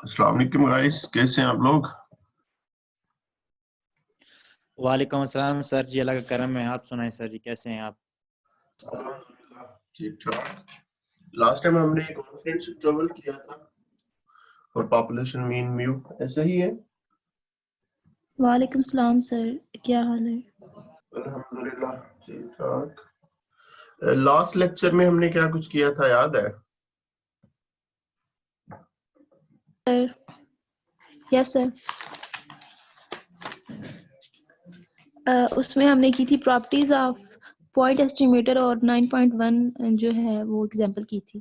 अस्सलाम वालेकुम गाइस, कैसे हैं आप लोग? वालेकुम अस्सलाम सर जी, अल्लाह का करम है। आप सुनाएं सर जी, कैसे हैं आप? अल्हम्दुलिल्लाह ठीक ठाक। लास्ट टाइम हमने कॉन्फ्रेंस ट्रेवल किया था और पॉपुलेशन मीन म्यू ऐसा ही है। वालेकुम सलाम सर, क्या हाल है? अल्हम्दुलिल्लाह ठीक ठाक। लास्ट लेक्चर में हमने क्या कुछ किया था याद है? सर यस सर, उसमें हमने की थी प्रॉपर्टीज ऑफ पॉइंट एस्टिमेटर और 9.1 जो है वो एग्जांपल की थी।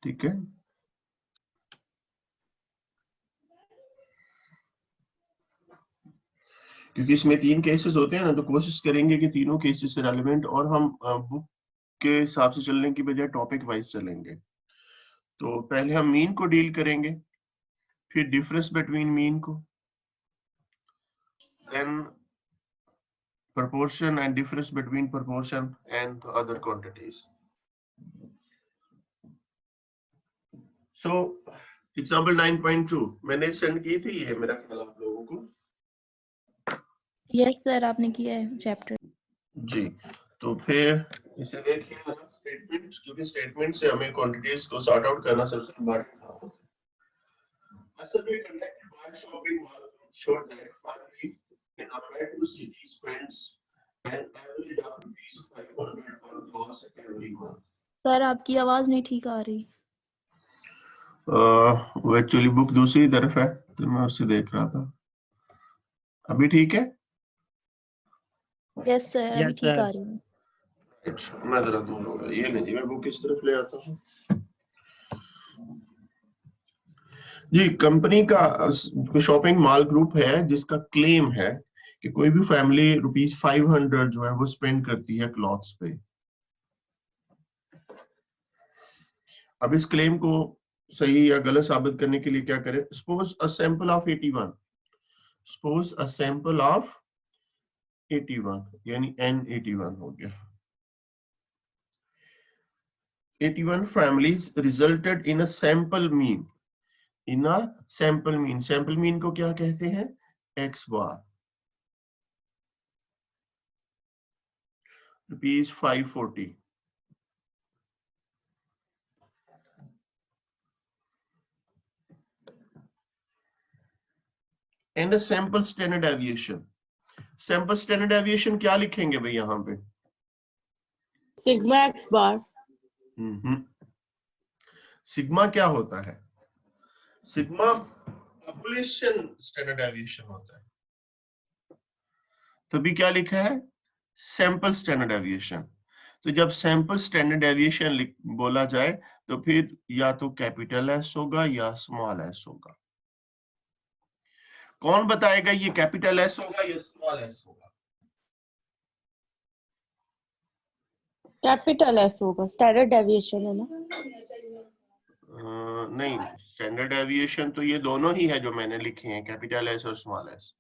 ठीक है, क्योंकि इसमें 3 केसेस होते हैं ना, तो कोशिश करेंगे कि तीनों केसेस से रेलेवेंट और हम बुक के हिसाब से चलने की बजाय टॉपिक वाइज चलेंगे। तो पहले हम मीन को डील करेंगे, फिर डिफरेंस बिटवीन मीन को, then proportion and difference between proportion and the other quantities. So example 9.2 मैंने सेंड की थी, ये मेरा ख्याल आप लोगों को। यस सर, आपने किया है चैप्टर जी, तो फिर इसे देखिए स्टेटमेंट्स, क्योंकि स्टेटमेंट से हमें क्वांटिटीज को सॉर्ट आउट करना सबसे इम्पोर्टेंट काम होता है। A survey conducted by shopping mall showed that family in a metro city spends an average of ₹500 on clothes every month. Sir, आपकी आवाज नहीं ठीक आ रही। वो एक्चुअली बुक दूसरी तरफ है तो मैं उससे देख रहा था। अभी ठीक है? यस सर, अभी यस ठीक सर। आ रही है। अच्छा, मैं जरा दूर हो गया, ये नहीं जी, मैं बुक किस तरफ ले आता हूँ जी। कंपनी का शॉपिंग मॉल ग्रुप है जिसका क्लेम है कि कोई भी फैमिली ₹500 जो है वो स्पेंड करती है क्लॉथ्स पे। अब इस क्लेम को सही या गलत साबित करने के लिए क्या करें? Suppose a sample of 81, suppose a sample of 81 यानी N81 हो गया। 81 families resulted in a sample mean, in a sample mean, sample mean को क्या कहते हैं? X bar, ₹540। and a sample standard deviation, sample standard deviation क्या लिखेंगे भाई यहाँ पे? सिग्मा एक्स बार। सिग्मा क्या होता है? सिग्मा पॉपुलेशन स्टैंडर्ड डेविएशन होता है। तो भी क्या लिखा है? Sample standard deviation. तो जब सैंपल स्टैंडर्ड डेविएशन बोला जाए तो फिर या तो कैपिटल एस होगा या स्मॉल एस होगा। कौन बताएगा ये कैपिटल एस होगा या स्मॉल एस होगा? कैपिटल एस होगा, स्टैंडर्ड डेविएशन है ना। नहीं, स्टैंडर्ड डेविएशन तो ये दोनों ही है जो मैंने लिखे हैं, कैपिटल एस और स्मॉल एस।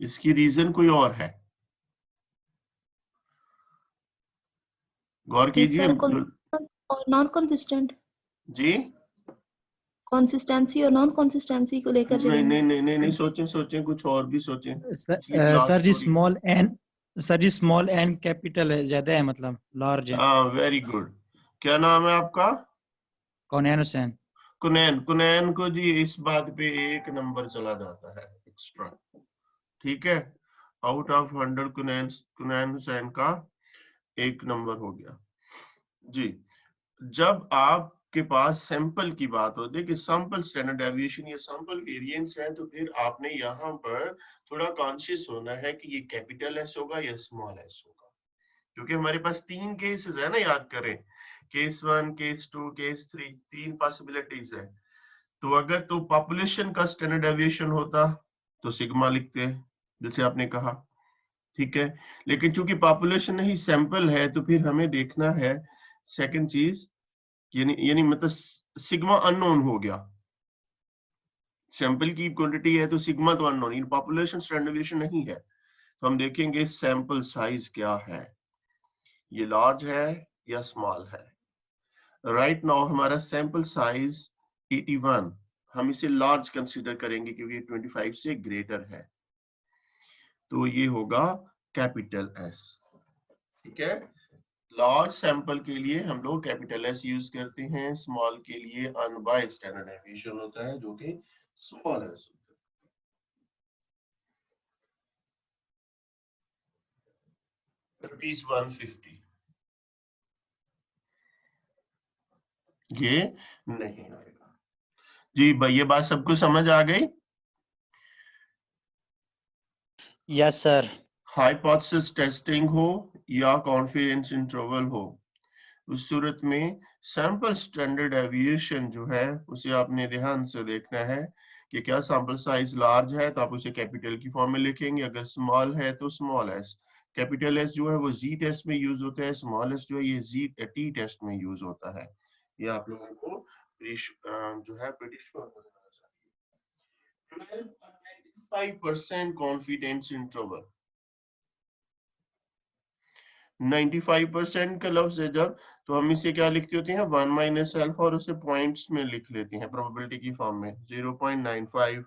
इसकी रीजन कोई और है, गौर कीजिए। और नॉन कंसिस्टेंट जी, कंसिस्टेंसी और नॉन कंसिस्टेंसी को लेकर नहीं चलेंगे। नहीं नहीं नहीं नहीं, सोचें कुछ और भी सोचें। सर जी स्मॉल एन कैपिटल है, ज्यादा है, मतलब लार्ज है। हाँ, वेरी गुड। क्या नाम है आपका? कौनैन हुसैन। कुनैन। कुनैन को जी इस बात पे 1 नंबर चला जाता है एक्स्ट्रा, ठीक है। आउट ऑफ 100 कुनैन हुसैन का 1 नंबर हो गया जी। जब आपके पास सैंपल की बात होती है कि सैंपल स्टैंडर्ड डेविएशन या सैंपल वेरिएंस है, तो फिर आपने यहाँ पर थोड़ा कॉन्शियस होना है कि ये कैपिटल एस होगा या स्मॉल एस होगा, क्योंकि हमारे पास 3 केसेस है ना, याद करें। केस 1, केस 2, केस 3, 3 पॉसिबिलिटीज है। तो अगर तो पॉपुलेशन का स्टैंडर्ड डेविएशन होता तो सिग्मा लिखते हैं, जैसे आपने कहा, ठीक है। लेकिन चूंकि पॉपुलेशन नहीं सैंपल है, तो फिर हमें देखना है सेकंड चीज, यानी मतलब सिग्मा अननोन हो गया। सैंपल की क्वांटिटी है तो सिग्मा तो unknown, in population standard deviation नहीं है। तो हम देखेंगे सैंपल साइज क्या है। ये लार्ज है या स्मॉल है। राइट नाउ हमारा सैंपल साइज 81, हम इसे लार्ज कंसीडर करेंगे क्योंकि 25 से ग्रेटर है, तो ये होगा कैपिटल एस। ठीक है, लार्ज सैंपल के लिए हम लोग कैपिटल एस यूज करते हैं, स्मॉल के लिए अनबायस्ड स्टैंडर्ड डेविएशन होता है जो कि स्मॉल एस। रुपीज 150 ये नहीं आएगा। जी भाई, ये बात सबको समझ आ गई? Yes sir. हाइपोथेसिस टेस्टिंग हो या कॉन्फिडेंस इंटरवल हो, उस सूरत में सैंपल स्टैंडर्ड डेविएशन जो है उसे आपने ध्यान से देखना है कि क्या सैंपल साइज लार्ज है तो आप उसे कैपिटल की फॉर्म में लिखेंगे, अगर स्मॉल है तो स्मॉल एस। कैपिटल एस जो है वो जी टेस्ट में यूज होता है, स्मॉल एस जो है ये जी टी टेस्ट में यूज होता है। ये आप लोगों को जो है ब्रिटिश 95% कॉन्फिडेंस इंटरवल, 95% का लफ्ज है जब, तो हम इसे क्या लिखते होते हैं 1 माइनस अल्फा और उसे पॉइंट्स में लिख लेते हैं प्रोबेबिलिटी की फॉर्म में 0.95।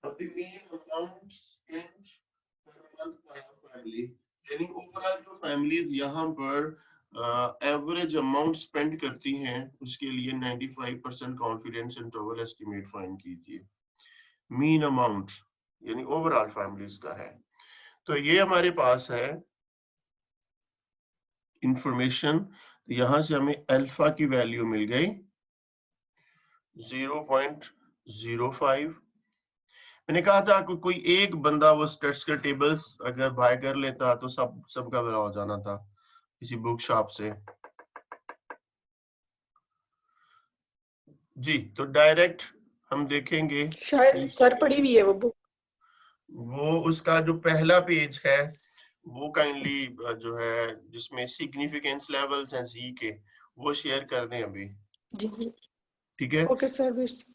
अब the mean amount spent per month by family, यानी ओवरऑल जो फैमिलीज यहाँ पर एवरेज अमाउंट स्पेंड करती हैं उसके लिए 95% कॉन्फिडेंस इंटरवल एस्टिमेट फाइंड कीजिए। मीन अमाउंट यानी ओवरऑल फैमिलीज का है, तो ये हमारे पास है इंफॉर्मेशन। तो यहां से हमें अल्फा की वैल्यू मिल गई 0.05। मैंने कहा था कि कोई एक बंदा वो स्टैटिस्टिकल टेबल्स अगर बाय कर लेता तो सबका भला हो जाना था किसी बुक शॉप से। जी, तो डायरेक्ट हम देखेंगे शायद सर पड़ी हुई है वो बुक। वो उसका जो पहला पेज है वो काइंडली जो है जिसमें सिग्निफिकेंस लेवल्स हैं जी के, वो शेयर कर दें अभी। जी जी ठीक है, ओके सर भेज।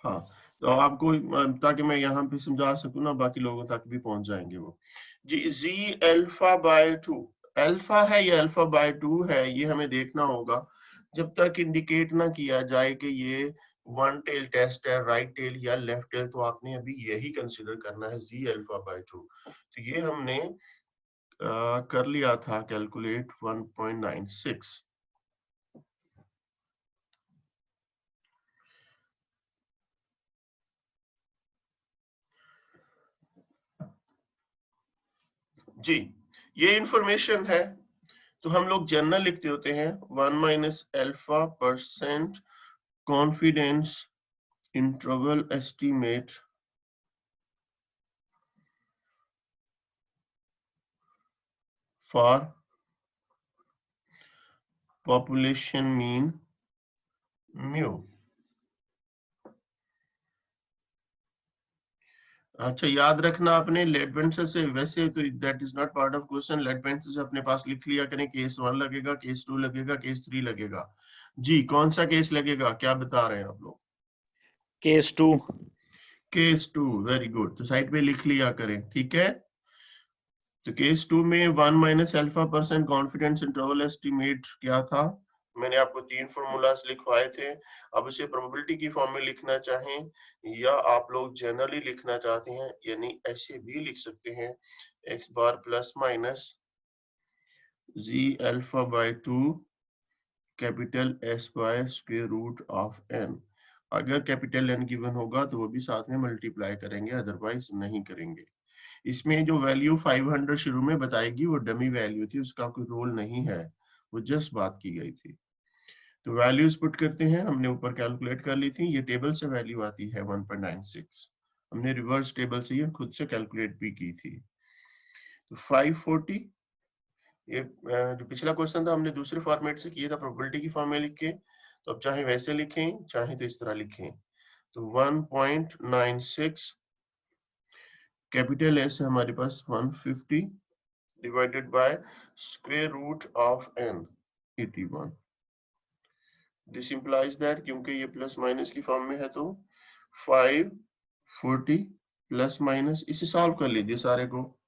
हाँ, तो आपको ताकि मैं यहाँ पे समझा सकूं ना, बाकी लोगों तक भी पहुंच जाएंगे वो। जी, जी अल्फा बाय 2 अल्फा है या अल्फा बाय 2 है ये हमें देखना होगा जब तक इंडिकेट ना किया जाए कि ये वन टेल टेस्ट है, राइट टेल या लेफ्ट टेल, तो आपने अभी यही कंसीडर करना है जी अल्फा बाय 2। तो ये हमने कर लिया था कैलकुलेट 1.96। जी, ये इंफॉर्मेशन है, तो हम लोग जनरल लिखते होते हैं 1 minus alpha percent confidence interval estimate for population mean mu. अच्छा, याद रखना आपने लेडवेंसर से, वैसे तो that is not part of question, लेडवेंसर से अपने पास लिख लिया करें केस 1 लगेगा, केस 2 लगेगा, केस 3 लगेगा। जी, कौन सा केस लगेगा, क्या बता रहे हैं आप लोग? केस 2। केस 2, वेरी गुड, तो साइड पे लिख लिया करें। ठीक है, तो केस 2 में 1 minus alpha percent confidence interval estimate क्या था, मैंने आपको 3 फॉर्मूलाज लिखवाए थे। अब इसे प्रोबेबिलिटी की फॉर्म में लिखना चाहें या आप लोग जनरली लिखना चाहते हैं, यानी ऐसे भी लिख सकते हैं x bar plus minus Z alpha by 2 capital S by square root of n। अगर कैपिटल N गिवन होगा तो वो भी साथ में मल्टीप्लाई करेंगे, अदरवाइज नहीं करेंगे। इसमें जो वैल्यू 500 शुरू में बताएगी वो डमी वैल्यू थी, उसका कोई रोल नहीं है, वो जस्ट बात की गई थी। तो वैल्यूज पुट करते हैं, हमने ऊपर कैलकुलेट कर ली थी, ये टेबल से वैल्यू आती है 1.96, हमने रिवर्स टेबल से ये खुद से कैलकुलेट भी की थी। तो 540, ये जो पिछला क्वेश्चन था हमने दूसरे फॉर्मेट से किया था प्रोबेबिलिटी की फॉर्म में लिख के, तो अब चाहे वैसे लिखें चाहे तो इस तरह लिखें। तो 1.96 कैपिटल एस है हमारे पास 150 divided by square root of n 81। This implies that क्योंकि ये प्लस माइनस की फॉर्म में है तो 540 प्लस माइनस, इसे सॉल्व कर लीजिए सारे को,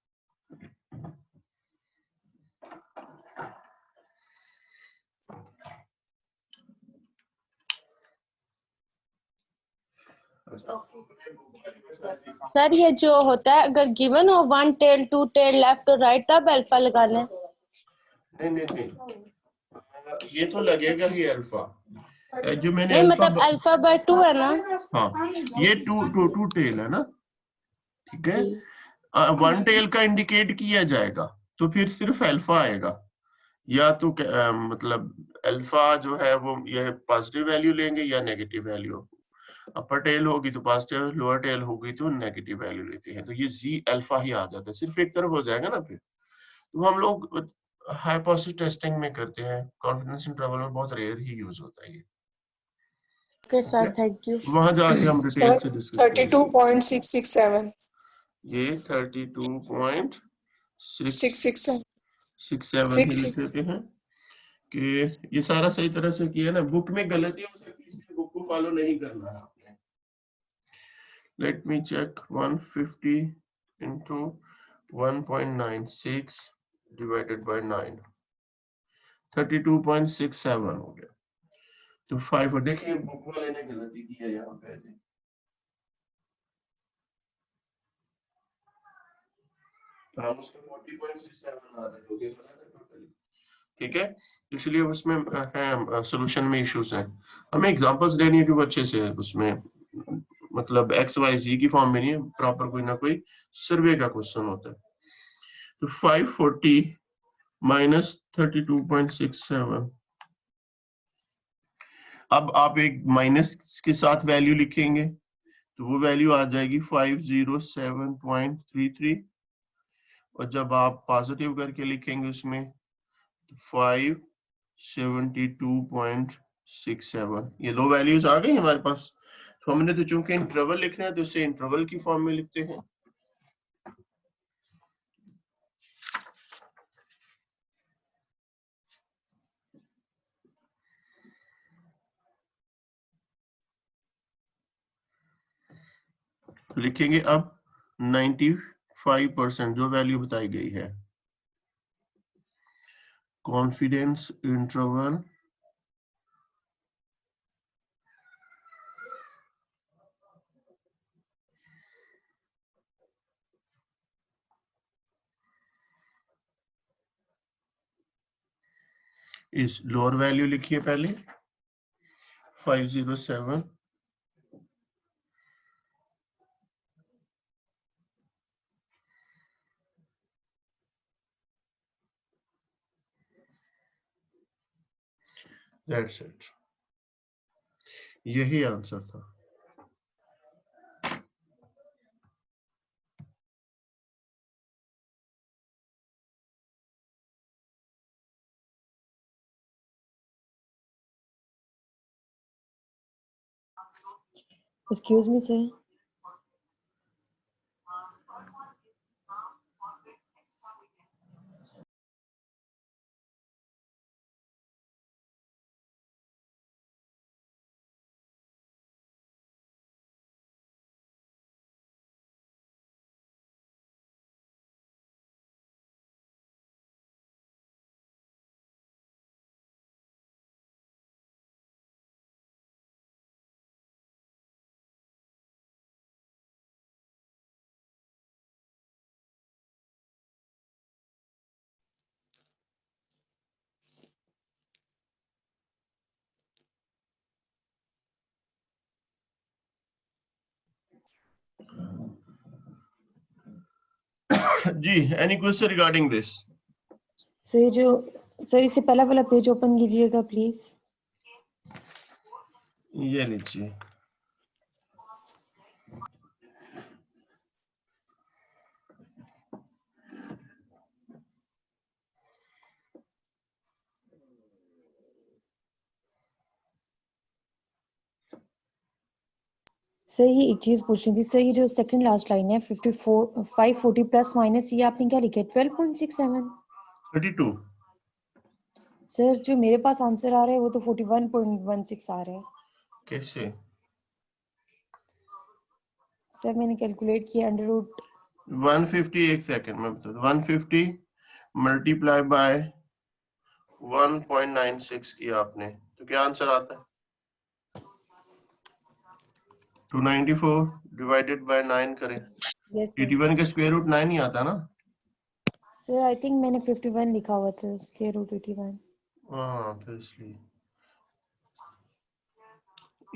सर ये जो होता है अगर गिवन हो 1 टेल 2 टेल लेफ्ट और राइट तब अल्फा लगाना है। नहीं, ये तो लगेगा ही अल्फा। जो मैंने नहीं मतलब अल्फा बाय 2 है ना। हाँ, ये टू टेल है ना, ठीक है। 1 टेल का इंडिकेट किया जाएगा तो फिर सिर्फ अल्फा आएगा, या तो मतलब अल्फा जो है वो यह पॉजिटिव वैल्यू लेंगे या नेगेटिव वैल्यू। अपर टेल होगी तो पॉजिटिव, लोअर टेल होगी तो नेगेटिव वैल्यू लेते हैं, तो ये जी अल्फा ही आ जाता है, सिर्फ एक तरफ हो जाएगा ना फिर। तो हम लोग हाइपोथेसिस टेस्टिंग में करते हैं, कॉन्फिडेंस इंटरवल में बहुत रेयर ही यूज होता है ये। Okay sir, thank you. वहां जाके हम डिटेल सर से डिस्कस करेंगे। 32.667 ये 32.667 667 ही लिख देते हैं कि ये सारा सही तरह से किया ना। बुक में गलती हो सकती है, इसलिए बुक को फॉलो नहीं करना है आपने। Let me check 150 into 1.96 divided by 9, 32.67 हो गया। तो 5, और देखिए बुक वाले ने गलती की है यहाँ पे। तो हम उसके 40.67 आ रहे हो गए टोटली, ठीक है। इसलिए उसमें है सॉल्यूशन में इश्यूज हैं। हमें एग्जांपल्स लेनी है कि वो अच्छे से है उसमें, मतलब एक्स वाई जी की फॉर्म में नहीं है, प्रॉपर कोई ना कोई सर्वे का क्वेश्चन होता है। तो 540 minus 32.67, अब आप एक माइनस के साथ वैल्यू लिखेंगे तो वो वैल्यू आ जाएगी 507.33, और जब आप पॉजिटिव करके लिखेंगे उसमें तो 572.67, ये दो वैल्यूज आ गई हमारे पास। तो हमने तो चूंकि इंटरवल लिखना है तो इसे इंटरवल की फॉर्म में लिखते हैं। लिखेंगे अब 95% जो वैल्यू बताई गई है, कॉन्फिडेंस इंटरवल इस लोअर वैल्यू लिखिए पहले 507, दैट्स इट, यही आंसर था। Excuse me, sir. जी, any question regarding this? Sir इससे पहला वाला पेज ओपन कीजिएगा प्लीज। ये लीजिए, सर ये एक चीज पूछनी थी सर, ये जो सेकंड लास्ट लाइन है 540 प्लस माइनस, ये आपने क्या लिखा है 12.67? 32। सर जो मेरे पास आंसर आ रहा है वो तो 41.16 आ रहा है। कैसे? सर मैंने कैलकुलेट किया अंडर रूट 150 एक सेकंड में बता दो 150 मल्टीप्लाई बाय 1.96 किया आपने तो क्या आंसर आता है 294 डिवाइडेड बाय 9 करें यस सर 81 का स्क्वायर रूट 9 ही आता ना सर आई थिंक मैंने 51 लिखा हुआ था स्क्वायर रूट 81 हाँ फिर इसलिए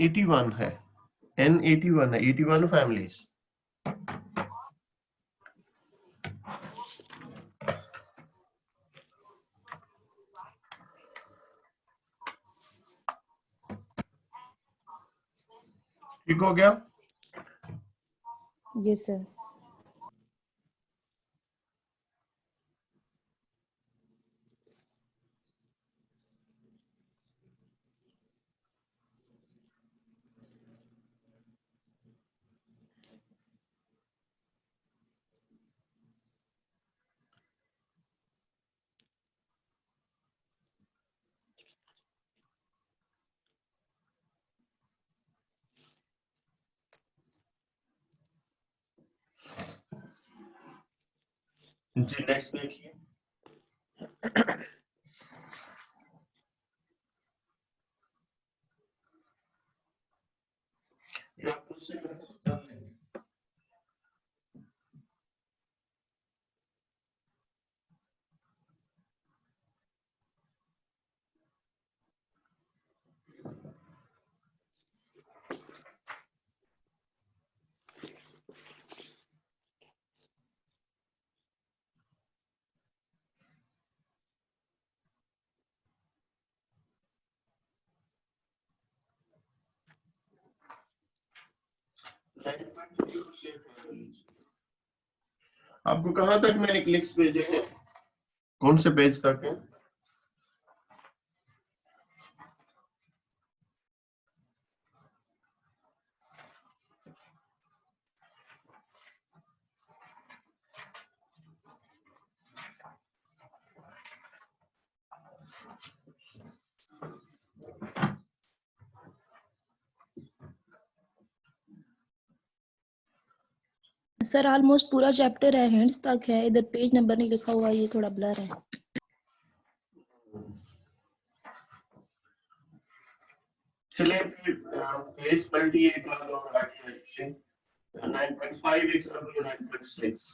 81 है N81 है 81 फैमिलीज ठीक हो गया यस सर जी नेक्स्ट देखिए ये आप मुझसे कर लेंगे आपको कहां तक मैंने क्लिक्स भेजे हैं कौन से पेज तक है सर ऑलमोस्ट पूरा चैप्टर है हैंड्स तक है इधर पेज नंबर नहीं लिखा हुआ ये थोड़ा ब्लर है चलिए पेज पलटी एक और आगे 9.5 एग्जाम्पल 9.6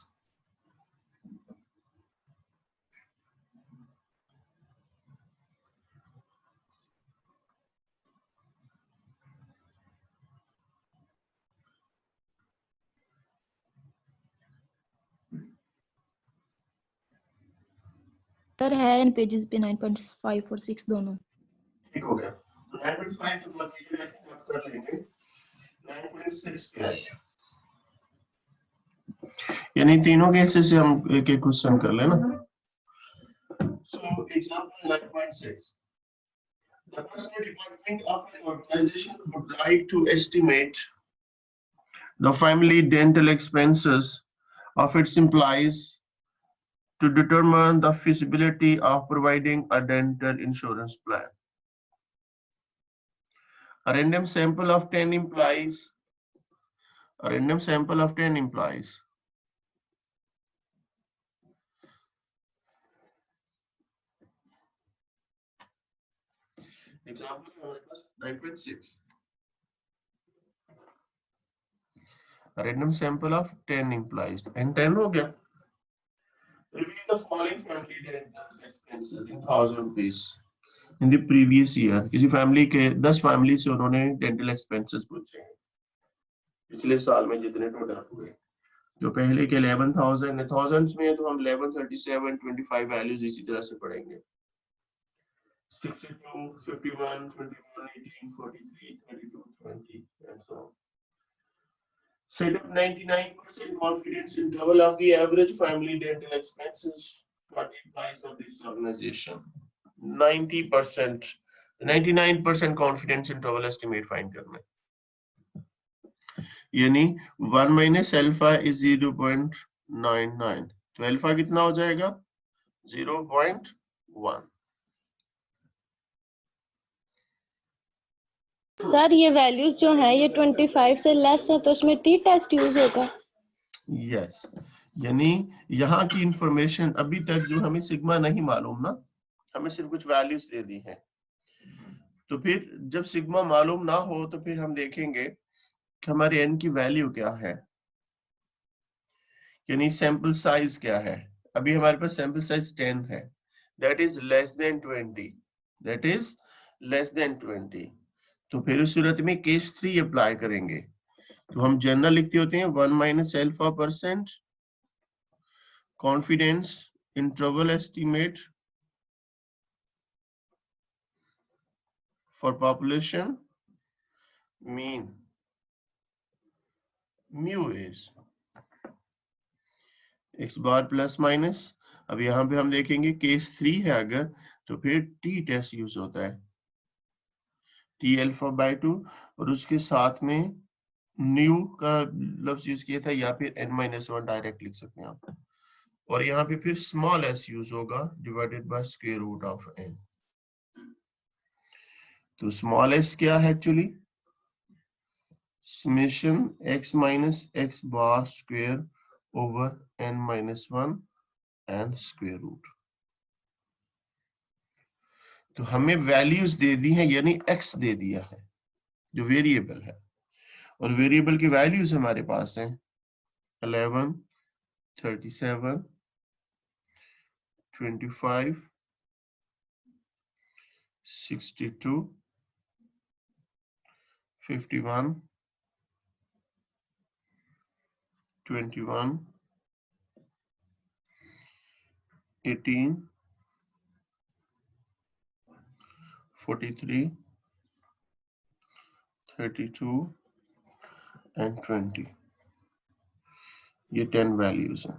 सर है इन पेजेस पे 9.5 और 6 दोनों ठीक हो गया तो 9.5 से मतलब ये आप कर लेंगे 9.6 क्या है यानी तीनों केसेस से हम एक एक क्वेश्चन कर लेना so example 9.6 the personal department of an organization would like to estimate the family dental expenses of its employees to determine the feasibility of providing a dental insurance plan. A random sample of 10 employees. A random sample of 10 employees. Example 9.6. A random sample of 10 employees. And 10 हो गया. Reveal the following family dental expenses in 1000 rupees. In the previous year, किसी family के 10 family से उन्होंने dental expenses पूछे हैं पिछले साल में जितने टोटल हुए जो पहले के 11,000 थाउजेंड्स में है तो हम 11, 37, 25 वैल्यूज इसी तरह से पढ़ेंगे 62, 51, 21, 18, 43, 32, 20 and so on. Set up 99% confidence interval of the average family dental expenses for the employees of this organization. 90%, 99% confidence interval estimate find करना है यानी 1 minus alpha is 0.99 तो अल्फा कितना हो जाएगा 0.1 सर ये वैल्यूज जो है ये 25 से लेस है तो उसमें टी टेस्ट यूज होगा यस यानी यहाँ की इंफॉर्मेशन अभी तक जो हमें सिग्मा नहीं मालूम ना, हमें सिर्फ कुछ वैल्यूज दे दी हैं। तो फिर जब सिग्मा मालूम ना हो तो फिर हम देखेंगे कि हमारे n की वैल्यू क्या है, यानी सैंपल साइज क्या है। अभी हमारे पास सैंपल साइज 10 है, that is less than 20, that is less than 20। तो फिर उस सूरत में केस 3 अप्लाई करेंगे। तो हम जनरल लिखते होते हैं 1 minus alpha percent confidence interval estimate for population mean mu is x bar plus minus. अब यहाँ पे हम देखेंगे केस 3 है अगर, तो फिर टी टेस्ट यूज होता है, टी अल्फा बाय 2, और उसके साथ में न्यू का लफ्ज यूज किया था, या फिर n-1 डायरेक्ट लिख सकते हैं आप। और यहाँ पे फिर स्मॉल s यूज होगा divided by square root of n। तो स्मॉल s क्या है actually, summation x minus x bar square over n minus 1 and square root। तो हमें वैल्यूज दे दी हैं, यानी x दे दिया है जो वेरिएबल है, और वेरिएबल की वैल्यूज हमारे पास हैं 11, 37, 25, 62, 51, 21, 18, 43, 32 and 20। ये 10 वैल्यूज हैं।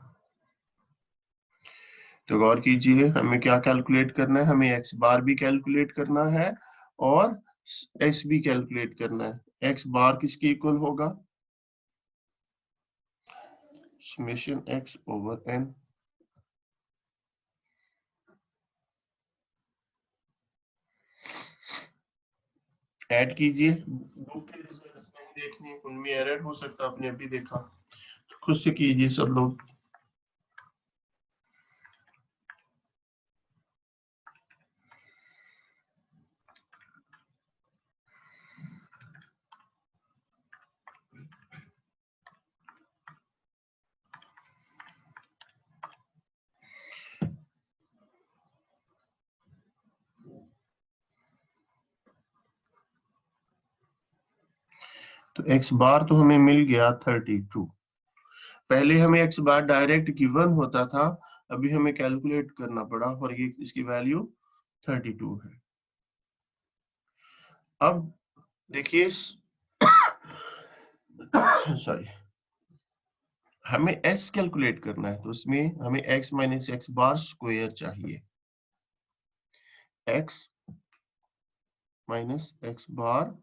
तो गौर कीजिए, हमें क्या कैलकुलेट करना है, हमें एक्स बार भी कैलकुलेट करना है और एक्स भी कैलकुलेट करना है। एक्स बार किसके इक्वल होगा, summation x over n. Add कीजिए, बुक के रिजल्ट्स नहीं देखने, उनमें एरर हो सकता है, आपने अभी देखा, तो खुद से कीजिए सब लोग। तो एक्स बार तो हमें मिल गया 32। पहले हमें एक्स बार डायरेक्ट गिवन होता था, अभी हमें कैलकुलेट करना पड़ा, और ये इसकी वैल्यू 32 है। अब देखिए सॉरी, हमें s कैलकुलेट करना है, तो उसमें हमें x minus x bar square चाहिए, x minus x bar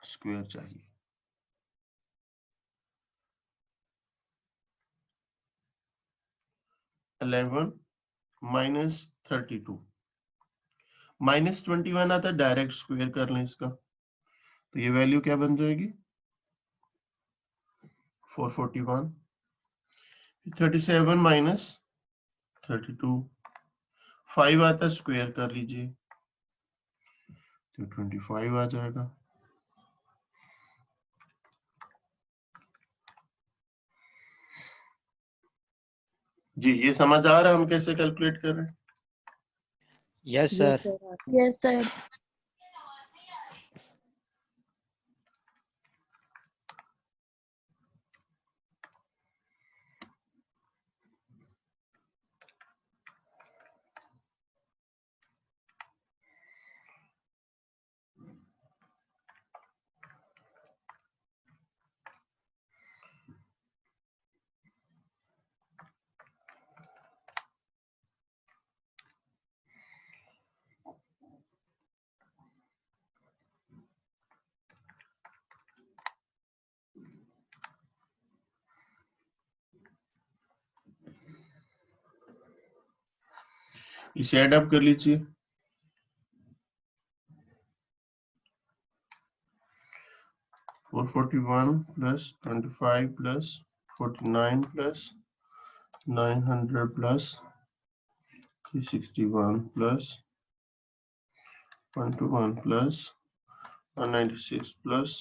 square चाहिए। -11 माइनस 32 माइनस 21 आता है, डायरेक्ट स्क्वायर कर लें इसका, तो ये वैल्यू क्या बन जाएगी 441। 37 माइनस 32, 5 आता है, स्क्वायर कर लीजिए तो 25 आ जाएगा। जी ये समझ आ रहा है हम कैसे कैलकुलेट कर रहे हैं। Yes Yes, sir. sir. Yes, sir. इसे ऐड अप कर लीजिए, 441 plus 25 plus 49 plus 900 plus 361 plus 121 plus 196 plus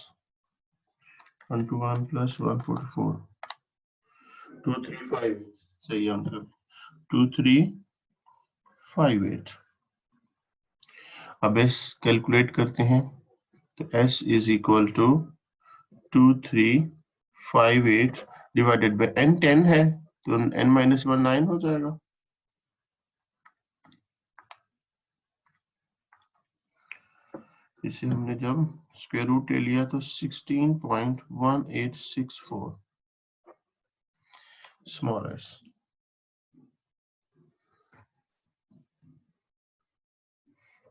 121 plus 144 235 सही आंसर 2358। अब s कैलकुलेट करते हैं तो s is equal to 2358 divided by n 10 है तो n माइनस 1 9 हो जाएगा। इसे हमने जब स्क्वायर रूट ले लिया तो 16.1864 स्मॉल s।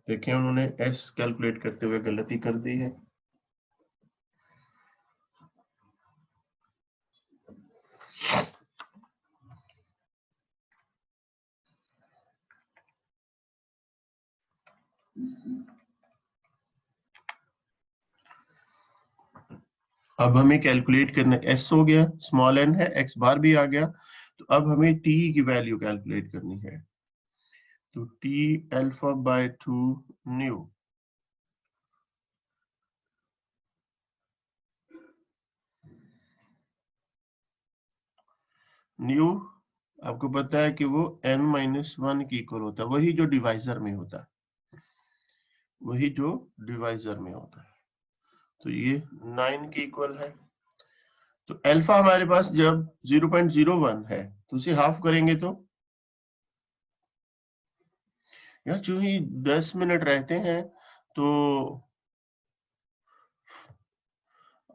देखिए उन्होंने s कैलकुलेट करते हुए गलती कर दी है। अब हमें कैलकुलेट करना s हो गया, स्मॉल n है, x बार भी आ गया, तो अब हमें t की वैल्यू कैलकुलेट करनी है। तो t alpha by 2 new new आपको पता है कि वो n माइनस 1 की इक्वल होता है, वही जो डिवाइजर में होता है, वही जो डिवाइजर में होता है। तो ये 9 की इक्वल है। तो अल्फा हमारे पास जब 0.01 है तो उसे हाफ करेंगे तो यार जो ही 10 मिनट रहते हैं तो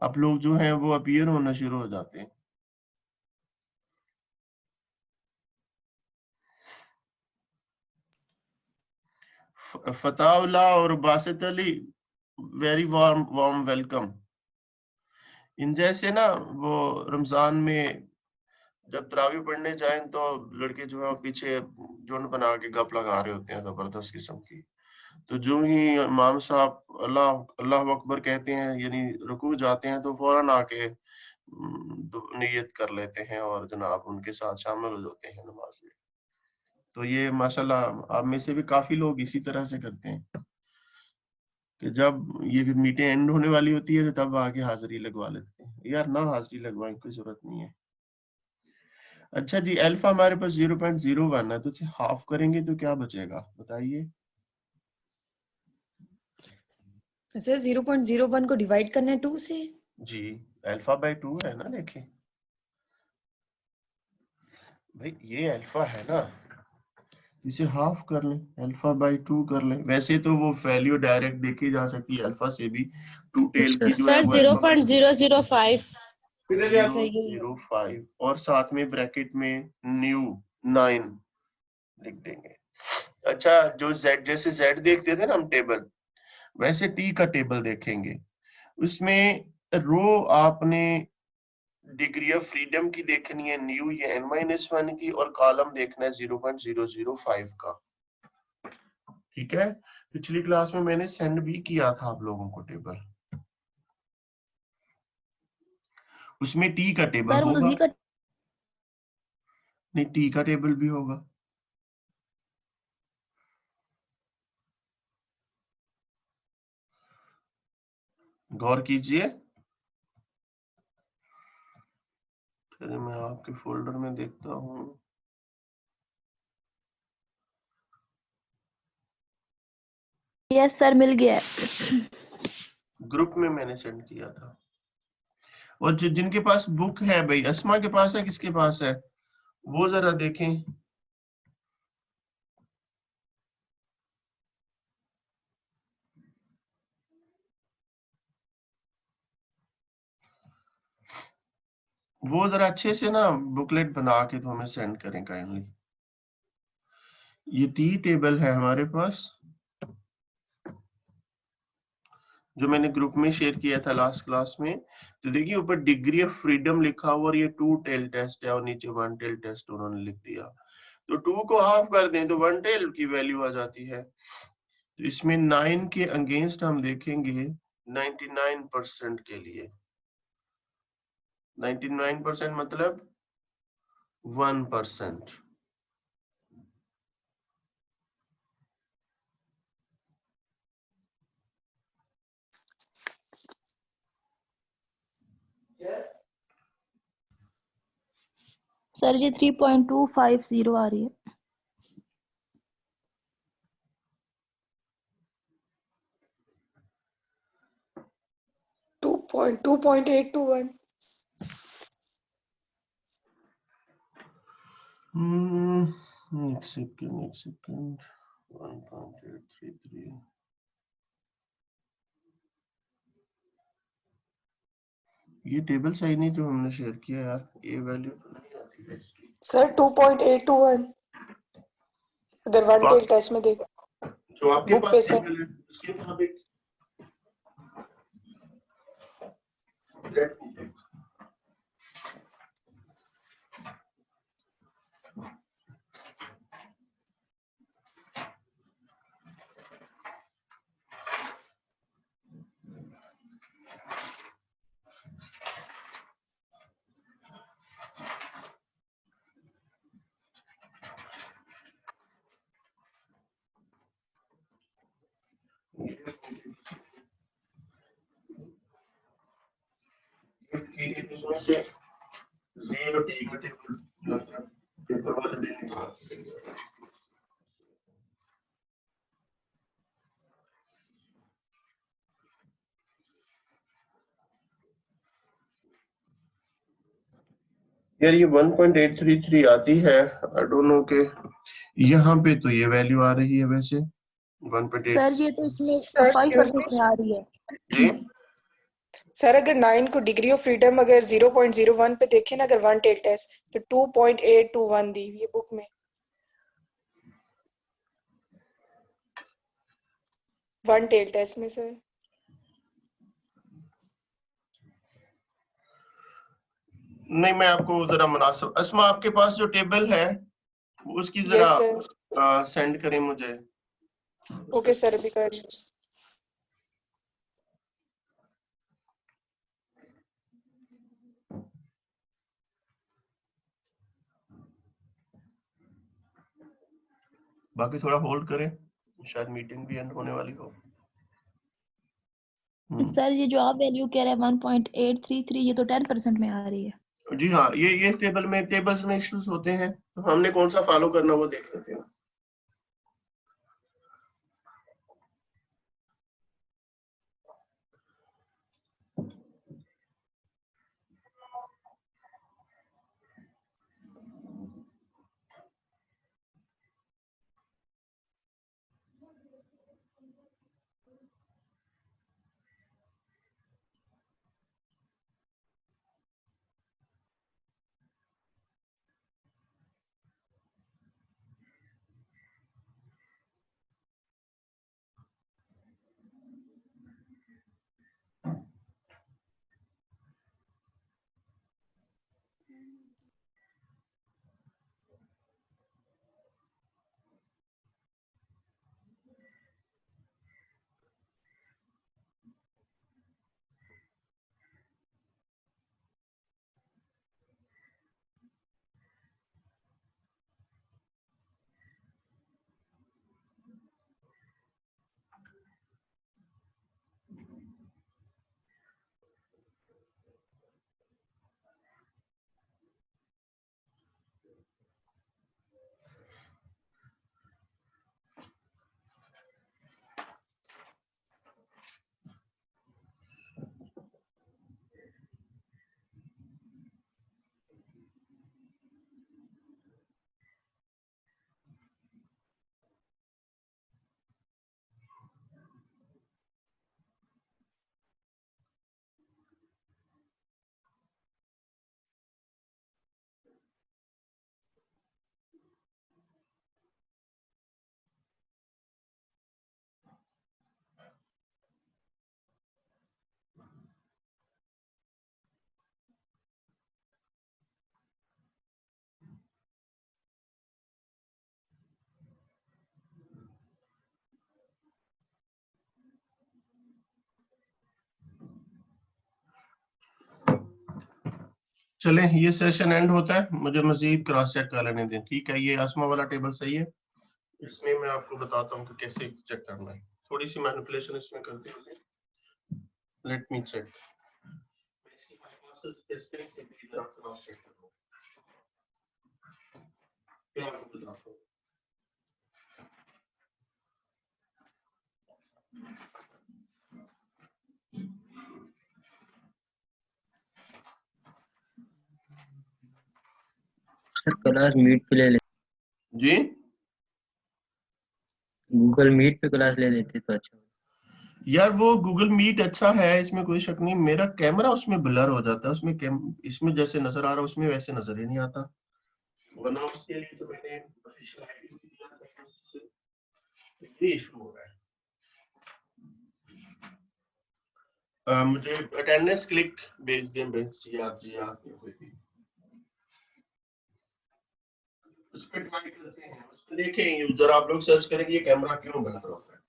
आप लोग जो हैं वो अपीयर होना शुरू हो जाते हैं। फताउल्ला और Basit Ali very warm welcome. इन जैसे ना वो रमजान में जब तरावी पढ़ने जाएं तो लड़के जो है पीछे झुंड बना के गप लगा रहे होते हैं जबरदस्त किस्म की। तो जो ही इमाम साहब अल्लाह अल्लाह अकबर कहते हैं यानी रुकू जाते हैं तो फौरन आके नियत कर लेते हैं और जनाब उनके साथ शामिल हो जाते हैं नमाज में। तो ये माशाल्लाह आप में से भी काफी लोग इसी तरह से करते हैं कि जब ये मीटिंग एंड होने वाली होती है तो तब आके हाजिरी लगवा लेते हैं। यार ना हाजिरी लगवाने की जरूरत नहीं है। अच्छा जी, अल्फा हमारे पास 0.01 है तो इसे हाफ करेंगे तो क्या बचेगा बताइए। सर 0.01 को डिवाइड करना है 2 से। जी अल्फा बाय 2 है ना, देखिए भाई ये अल्फा है ना, इसे हाफ कर लें, अल्फा बाय 2 कर लें। वैसे तो वो वैल्यू डायरेक्ट देखी जा सकती है अल्फा से भी, टू टेल की जो है सर वो 0.005 0.005 और साथ में ब्रैकेट में न्यू 9 लिख देंगे। अच्छा जो z जैसे z देखते थे ना हम टेबल, वैसे t का टेबल देखेंगे, उसमें रो आपने डिग्री ऑफ फ्रीडम की देखनी है न्यू ये n-1 की, और कॉलम देखना है 0.005 का। ठीक है, पिछली क्लास में मैंने सेंड भी किया था आप लोगों को टेबल, उसमें टी का टेबल सर वो तो होगा। जी का नहीं टी का टेबल भी होगा। गौर कीजिए, चलिए मैं आपके फोल्डर में देखता हूँ। यस सर मिल गया है। ग्रुप में मैंने सेंड किया था। और जिनके पास बुक है भाई, अस्मा के पास है, किसके पास है वो जरा देखें। वो जरा अच्छे से ना बुकलेट बना के तो हमें सेंड करें काइंडली। ये टी टेबल है हमारे पास जो मैंने ग्रुप में शेयर किया था लास्ट क्लास में। तो देखिए ऊपर डिग्री ऑफ फ्रीडम लिखा हुआ और ये 2 टेल टेस्ट है और नीचे 1 टेल टेस्ट उन्होंने लिख दिया। तो 2 को हाफ कर दें तो 1 टेल की वैल्यू आ जाती है। तो इसमें 9 के अगेंस्ट हम देखेंगे 99% के लिए 99% मतलब 1%। सर ये 3.250 आ रही है। 2.821. एक सेकंड 1.833 ये टेबल सही नहीं जो हमने शेयर किया यार, ये वैल्यू तो नहीं आती है इसकी। सर 2.821 अगर वन टेल टेस्ट में देख जो आपके बुक पास पे सर। टेबल है उसके मुताबिक let me check। इसमें से 0 ठीक है पेपर वाले दिन था। यार ये 1.833 आती है, आई डोंट नो के यहाँ पे तो ये वैल्यू आ रही है वैसे 1.8। सर ये तो इसमें सर 5% में आ रही है। जी सर अगर 9 को डिग्री ऑफ फ्रीडम अगर 0.01 पे देखें ना अगर वन टेल टेस्ट तो 2.821 दी हुई है बुक में। वन टेल टेस्ट में सर नहीं, मैं आपको जरा मुनासिब अस्मा आपके पास जो टेबल है उसकी यस जरा सर सेंड करें मुझे। ओके सर अभी कर रही हूँ। बाकी थोड़ा होल्ड करें, शायद मीटिंग भी एंड होने वाली हो। सर ये जो आप वैल्यू कह रहे हैं 1.833 ये तो 10% में आ रही है। जी हाँ, ये टेबल में टेबल्स में इश्यूज होते हैं, तो हमने कौन सा फॉलो करना वो देख लेते हैं। चले, ये सेशन एंड होता है, मुझे मजीद क्रॉस चेक कर लेने दें। ठीक है, ये आसमा वाला टेबल सही है, इसमें मैं आपको बताता हूँ कि कैसे चेक करना है। थोड़ी सी मैनिपुलेशन इसमें कर दी, लेट मी चेक। फिर आपको बताता हूँ। सर क्लास मीट पे ले ले, जी गूगल मीट पे क्लास ले लेते तो अच्छा। यार वो गूगल मीट अच्छा है, इसमें कोई शक नहीं, मेरा कैमरा उसमें ब्लर हो जाता है, उसमें इसमें जैसे नजर आ रहा है उसमें वैसे नजर ही नहीं आता, वरना उसके लिए तो मैंने ऑफिशियल आईडी दिया था, ये इशू हो रहा है। मुझे अटेंडेंस क्लिक भेज दें CRGR कोई भी, उस पर ट्राई करते हैं, उस पर देखें यूजर, आप लोग सर्च करेंगे ये कैमरा क्यों ब्लर होता है।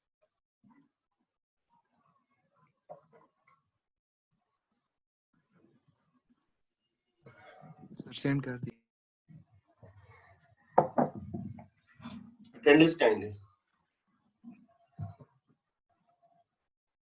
सर सेंड कर दिए। Attendance kindly